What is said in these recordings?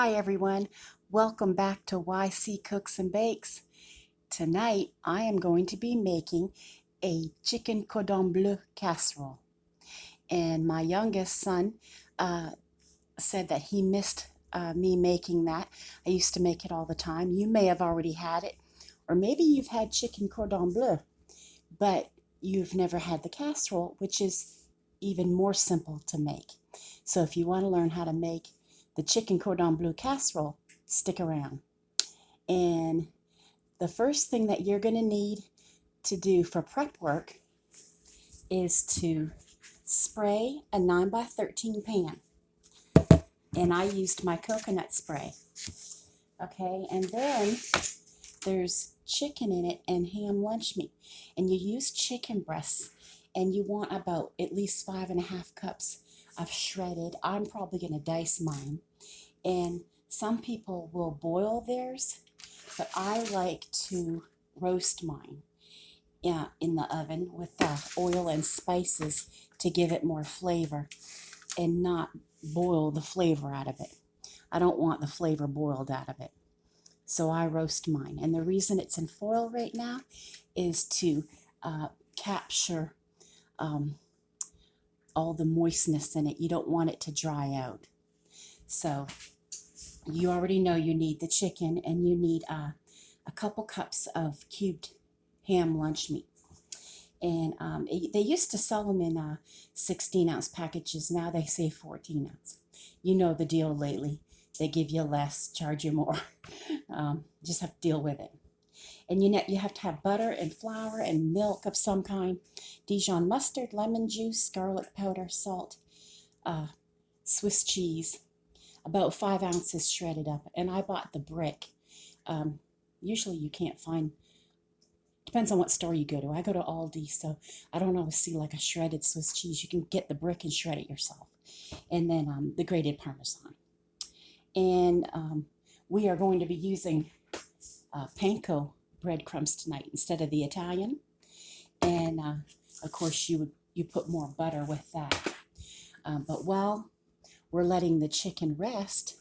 Hi everyone, welcome back to YC Cooks and Bakes. Tonight I am going to be making a chicken cordon bleu casserole. And my youngest son said that he missed me making that. I used to make it all the time. You may have already had it, or maybe you've had chicken cordon bleu, but you've never had the casserole, which is even more simple to make. So if you want to learn how to make the chicken cordon bleu casserole, stick around. And the first thing that you're going to need to do for prep work is to spray a 9x13 pan. And I used my coconut spray. Okay, and then there's chicken in it and ham lunch meat. And you use chicken breasts, and you want about at least 5.5 cups of shredded. I'm probably going to dice mine. And some people will boil theirs, but I like to roast mine in the oven with oil and spices to give it more flavor and not boil the flavor out of it. I don't want the flavor boiled out of it. So I roast mine. And the reason it's in foil right now is to capture all the moistness in it. You don't want it to dry out. So you already know you need the chicken, and you need a couple cups of cubed ham lunch meat. And they used to sell them in 16-ounce packages. Now they say 14-ounce. You know the deal lately. They give you less, charge you more. Just have to deal with it. And you have to have butter and flour and milk of some kind, Dijon mustard, lemon juice, garlic powder, salt, Swiss cheese, about 5 ounces shredded up. And I bought the brick. Usually you can't find, depends on what store you go to. I go to Aldi, so I don't always see like a shredded Swiss cheese. You can get the brick and shred it yourself. And then the grated parmesan. And we are going to be using panko breadcrumbs tonight instead of the Italian. And of course you put more butter with that. But while we're letting the chicken rest,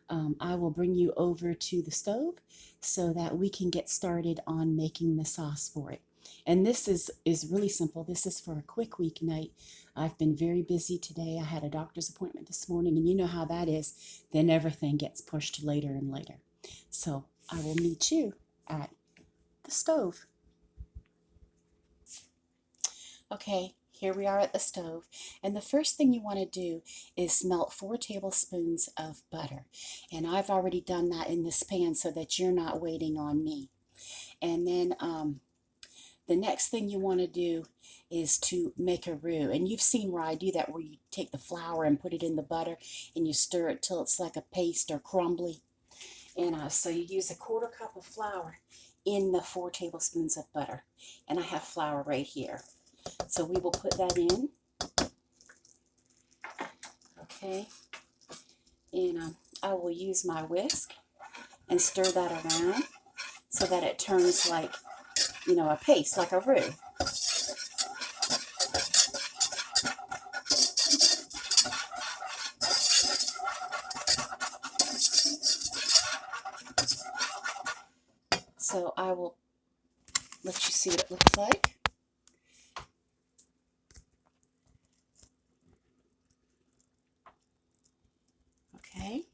I will bring you over to the stove so that we can get started on making the sauce for it. And this is really simple. This is for a quick weeknight. I've been very busy today. I had a doctor's appointment this morning, and you know how that is. Then everything gets pushed later and later. So I will meet you at the stove. Okay, here we are at the stove. And the first thing you want to do is melt 4 tablespoons of butter. And I've already done that in this pan so that you're not waiting on me. And then the next thing you want to do is to make a roux. And you've seen where I do that, where you take the flour and put it in the butter and you stir it till it's like a paste or crumbly. And so you use 1/4 cup of flour in the 4 tablespoons of butter. And I have flour right here. So we will put that in. Okay. And I will use my whisk and stir that around so that it turns like, a paste, like a roux. So I will let you see what it looks like. Okay.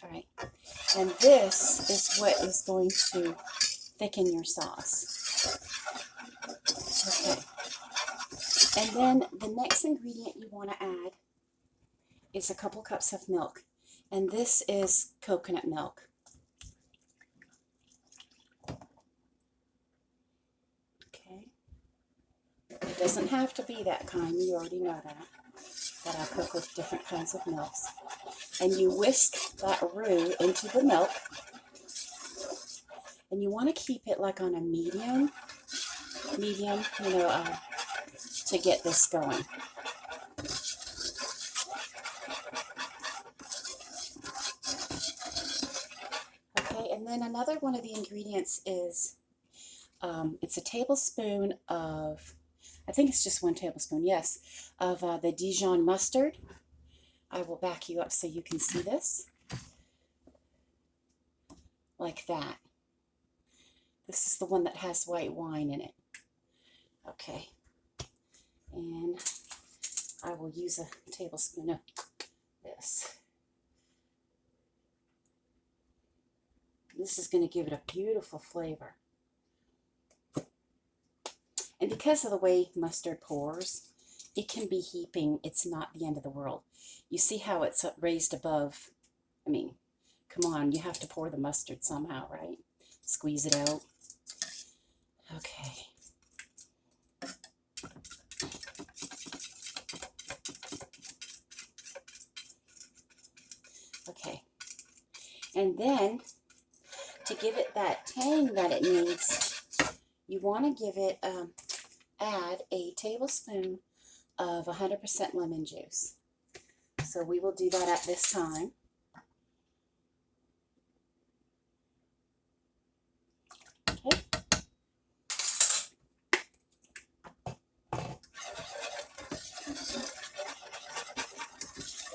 All right. And this is what is going to thicken your sauce. Okay. And then the next ingredient you want to add is a couple cups of milk. And this is coconut milk. Okay. It doesn't have to be that kind. You already know that I cook with different kinds of milks. And you whisk that roux into the milk. And you want to keep it like on a medium, to get this going. Okay, and then another one of the ingredients is, it's a tablespoon of, I think it's just 1 tablespoon, yes, of the Dijon mustard. I will back you up so you can see this. Like that. This is the one that has white wine in it. Okay. And I will use a tablespoon of this. This is going to give it a beautiful flavor. And because of the way mustard pours, it can be heaping. It's not the end of the world. You see how it's raised above? I mean, come on, you have to pour the mustard somehow, right? Squeeze it out. Okay. Okay. And then, to give it that tang that it needs, you want to give it, add a tablespoon of 100% lemon juice. So we will do that at this time. Okay.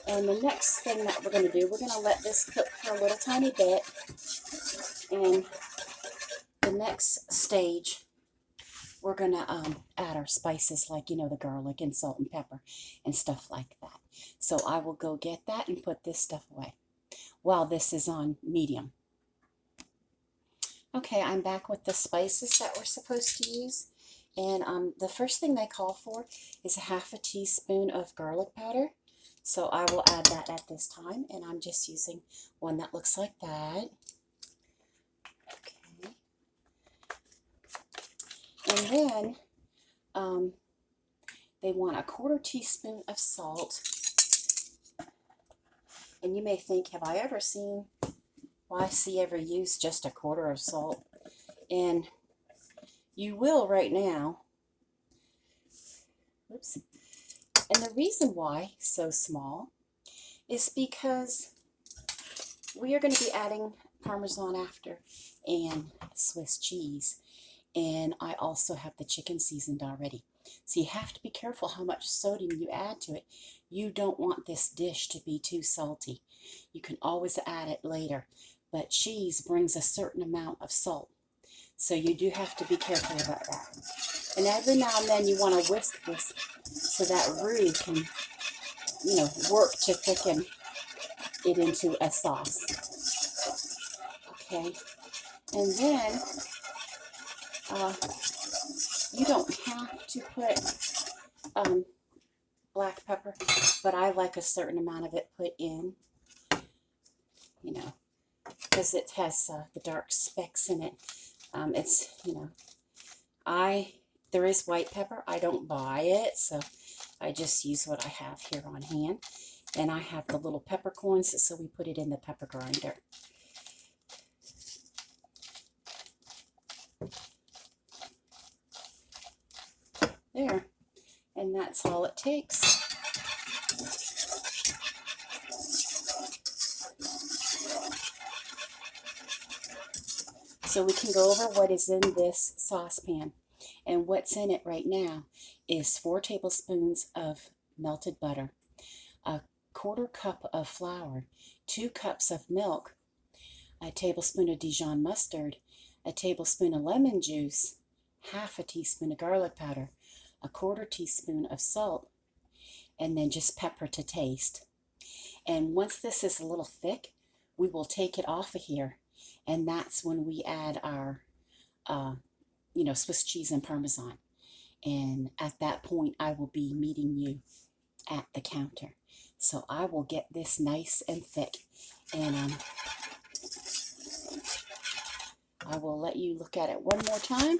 And the next thing that we're going to do, we're going to let this cook for a little tiny bit. And the next stage, we're going to add our spices like, you know, the garlic and salt and pepper and stuff like that. So I will go get that and put this stuff away while this is on medium. Okay, I'm back with the spices that we're supposed to use. And the first thing they call for is a half a teaspoon of garlic powder. So I will add that at this time. And I'm just using one that looks like that. Okay. And then they want a 1/4 teaspoon of salt. And you may think, have I ever seen, well, I see ever use just a 1/4 of salt? And you will right now. Oops. And the reason why so small is because we are going to be adding parmesan after and Swiss cheese. And I also have the chicken seasoned already. So you have to be careful how much sodium you add to it. You don't want this dish to be too salty. You can always add it later. But cheese brings a certain amount of salt. So you do have to be careful about that. And every now and then you want to whisk this so that roux can, you know, work to thicken it into a sauce. Okay. And then you don't have to put black pepper, but I like a certain amount of it put in, you know, because it has the dark specks in it. It's, you know, there is white pepper. I don't buy it, so I just use what I have here on hand. And I have the little peppercorns, so we put it in the pepper grinder. There. And that's all it takes. So we can go over what is in this saucepan. And what's in it right now is 4 tablespoons of melted butter, a 1/4 cup of flour, 2 cups of milk, a tablespoon of Dijon mustard, a tablespoon of lemon juice, half a teaspoon of garlic powder, a 1/4 teaspoon of salt, and then just pepper to taste. And once this is a little thick, we will take it off of here. And that's when we add our, you know, Swiss cheese and parmesan. And at that point, I will be meeting you at the counter. So I will get this nice and thick. And I will let you look at it one more time.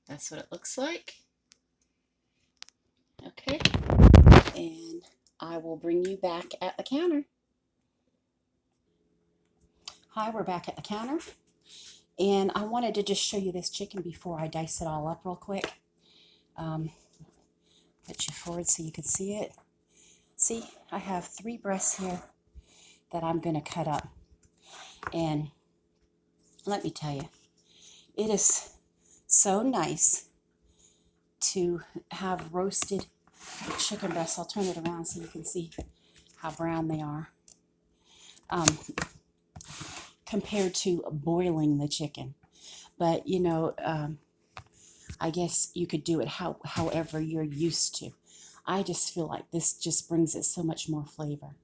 That's what it looks like. Okay. And I will bring you back at the counter. Hi, we're back at the counter. And I wanted to just show you this chicken before I dice it all up real quick. Put you forward so you can see it. See, I have 3 breasts here that I'm going to cut up. And let me tell you, it is so nice to have roasted chicken breasts. I'll turn it around so you can see how brown they are. Compared to boiling the chicken. But, you know, I guess you could do it however you're used to. I just feel like this just brings it so much more flavor.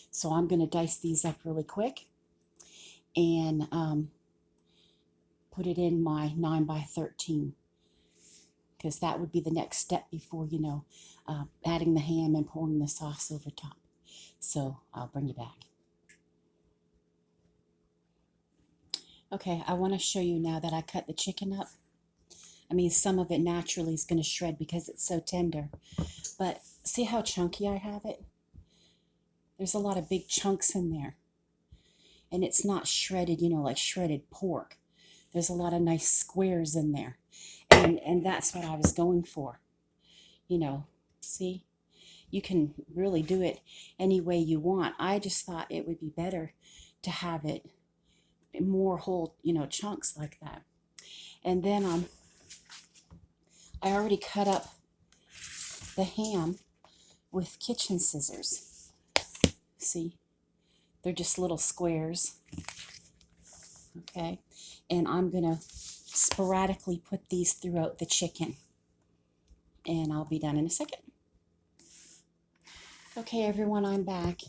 So I'm going to dice these up really quick and put it in my 9x13, because that would be the next step before, you know, adding the ham and pouring the sauce over top. So I'll bring you back. Okay, I want to show you now that I cut the chicken up. I mean, some of it naturally is going to shred because it's so tender. But see how chunky I have it? There's a lot of big chunks in there. And it's not shredded, you know, like shredded pork. There's a lot of nice squares in there. And that's what I was going for. You know, see? You can really do it any way you want. I just thought it would be better to have it more whole, you know, chunks like that. And then I already cut up the ham with kitchen scissors. See, they're just little squares. Okay, and I'm gonna sporadically put these throughout the chicken, and I'll be done in a second. Okay, everyone, I'm back,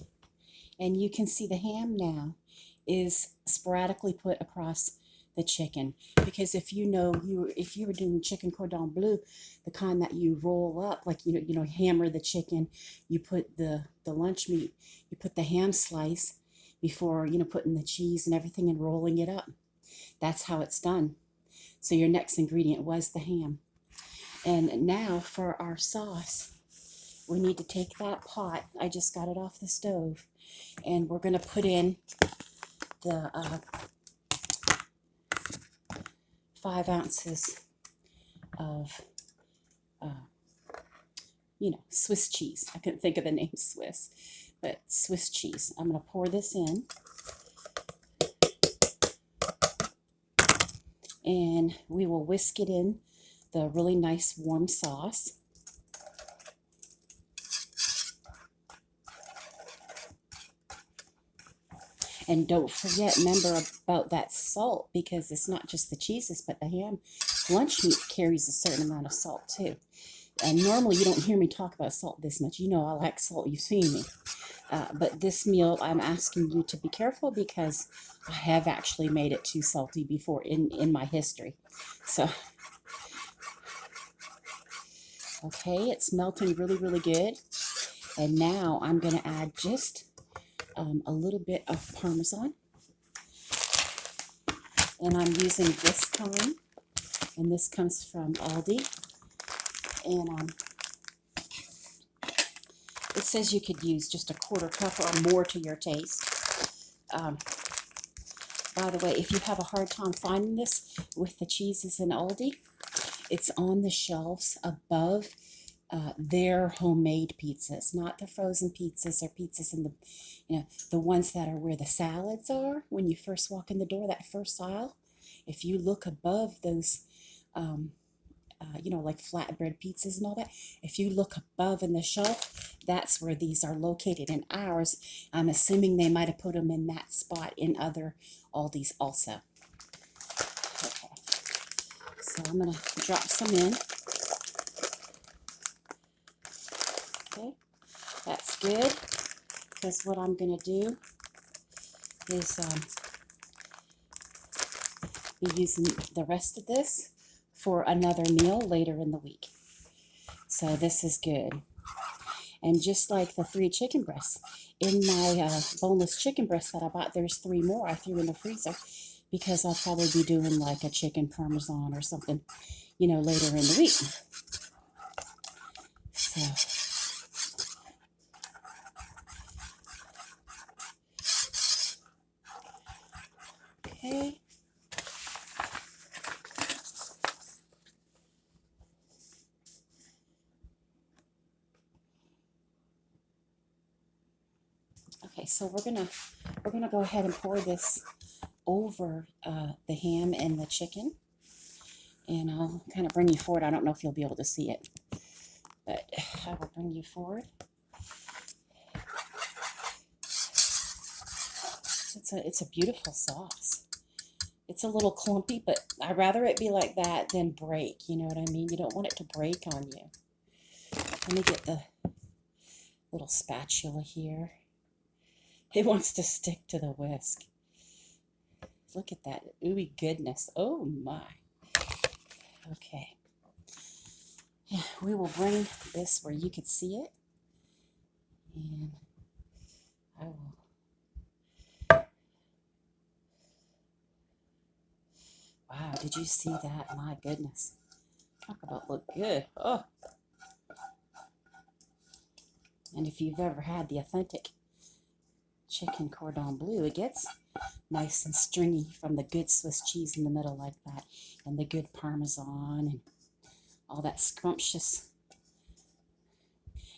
and you can see the ham now is sporadically put across the chicken, because if you know, if you were doing chicken cordon bleu, the kind that you roll up, like you know, hammer the chicken, you put the lunch meat, you put the ham slice before, you know, putting the cheese and everything and rolling it up. That's how it's done. So your next ingredient was the ham. And now for our sauce, we need to take that pot, I just got it off the stove, and we're going to put in the 5 ounces of, you know, Swiss cheese. I couldn't think of the name Swiss, but Swiss cheese. I'm going to pour this in. And we will whisk it in the really nice warm sauce. And don't forget, remember about that salt, because it's not just the cheeses, but the ham. Lunch meat carries a certain amount of salt too. And normally you don't hear me talk about salt this much. You know I like salt, you've seen me. But this meal, I'm asking you to be careful, because I have actually made it too salty before in my history. So, okay, it's melting really, really good. And now I'm going to add just a little bit of parmesan, and I'm using this kind, and this comes from Aldi, and it says you could use just a 1/4 cup or more to your taste. By the way, if you have a hard time finding this with the cheeses in Aldi, it's on the shelves above their homemade pizzas, not the frozen pizzas or pizzas in the, you know, the ones that are where the salads are when you first walk in the door, that first aisle. If you look above those, you know, like flatbread pizzas and all that, if you look above in the shelf, that's where these are located. In ours, I'm assuming they might have put them in that spot in other Aldis also. Okay, so I'm going to drop some in. Okay, that's good, because what I'm going to do is be using the rest of this for another meal later in the week. So this is good. And just like the 3 chicken breasts, in my boneless chicken breasts that I bought, there's 3 more I threw in the freezer, because I'll probably be doing like a chicken parmesan or something, you know, later in the week. So, okay. Okay, so we're gonna go ahead and pour this over the ham and the chicken, and I'll kind of bring you forward. I don't know if you'll be able to see it. but I will bring you forward. It's a beautiful sauce. It's a little clumpy, but I'd rather it be like that than break. You know what I mean? You don't want it to break on you. Let me get the little spatula here. It wants to stick to the whisk. Look at that ooey goodness. Oh my. Okay. Yeah, we will bring this where you could see it. And I will. Wow, did you see that? My goodness. Talk about look good. Oh. And if you've ever had the authentic chicken Cordon Bleu, it gets nice and stringy from the good Swiss cheese in the middle like that, and the good parmesan and all that scrumptious.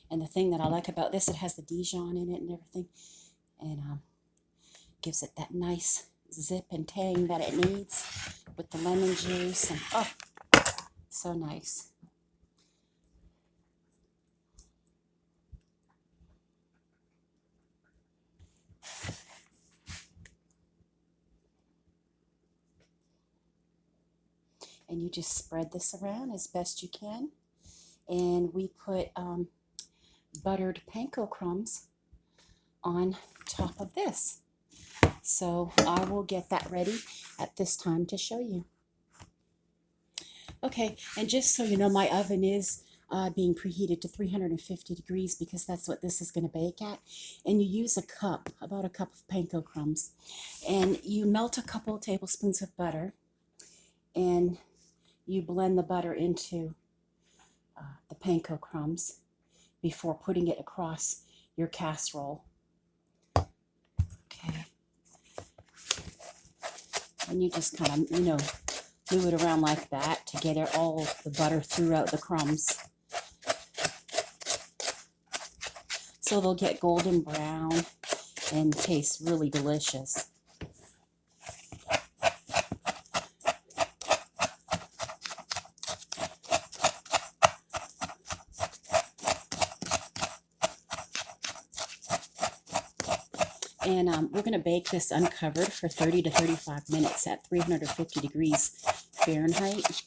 And the thing that I like about this, it has the Dijon in it and everything, and gives it that nice zip and tang that it needs with the lemon juice, and oh, so nice. And you just spread this around as best you can. And we put buttered panko crumbs on top of this. So I will get that ready at this time to show you. Okay, and just so you know, my oven is being preheated to 350 degrees because that's what this is going to bake at. And you use a cup, about a cup of panko crumbs. And you melt a couple of tablespoons of butter. And you blend the butter into the panko crumbs before putting it across your casserole. Okay. And you just kind of, move it around like that to get all the butter throughout the crumbs. So they'll get golden brown and taste really delicious. And we're going to bake this uncovered for 30 to 35 minutes at 350 degrees Fahrenheit.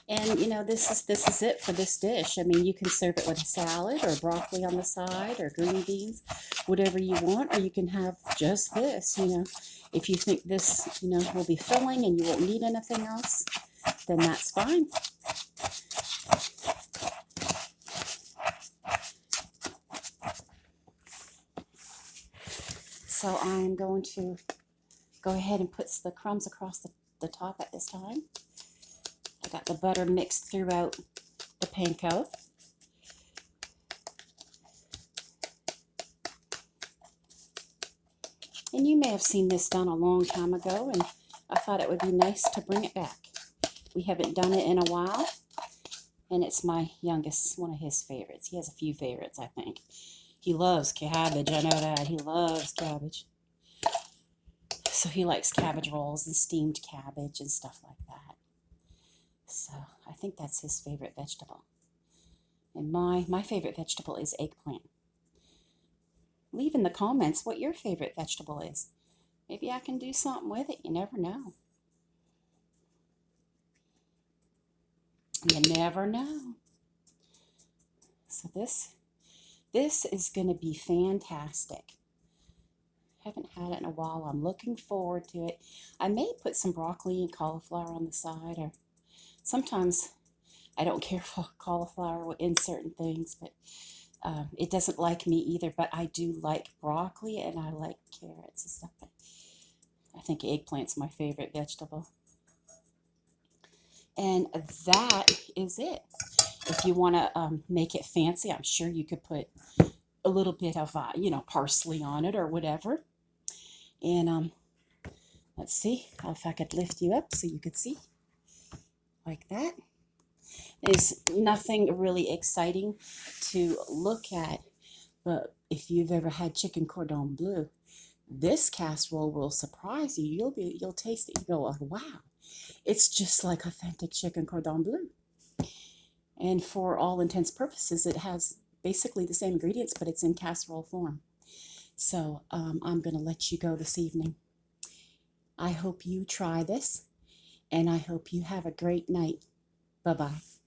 And this is it for this dish. I mean, you can serve it with a salad or broccoli on the side or green beans, whatever you want, or you can have just this. If you think this will be filling and you won't need anything else, then that's fine. So I'm going to go ahead and put the crumbs across the top at this time. I got the butter mixed throughout the panko. And you may have seen this done a long time ago, and I thought it would be nice to bring it back. We haven't done it in a while, and it's my youngest, one of his favorites. He has a few favorites, I think. He loves cabbage, I know that. He loves cabbage. So he likes cabbage rolls and steamed cabbage and stuff like that. So I think that's his favorite vegetable. And my favorite vegetable is eggplant. Leave in the comments what your favorite vegetable is. Maybe I can do something with it. You never know. You never know. So this is going to be fantastic. Haven't had it in a while. I'm looking forward to it. I may put some broccoli and cauliflower on the side, or sometimes I don't care for cauliflower in certain things, but it doesn't like me either. But I do like broccoli and I like carrots and stuff. But I think eggplant's my favorite vegetable. And that is it. If you want to make it fancy, I'm sure you could put a little bit of, parsley on it or whatever. And let's see if I could lift you up so you could see. Like that. There's nothing really exciting to look at, but if you've ever had chicken Cordon Bleu, This casserole will surprise you. You'll taste it. You go, oh, wow, it's just like authentic chicken cordon bleu. And for all intents purposes, it has basically the same ingredients, but it's in casserole form. So I'm going to let you go this evening. I hope you try this, and I hope you have a great night. Bye-bye.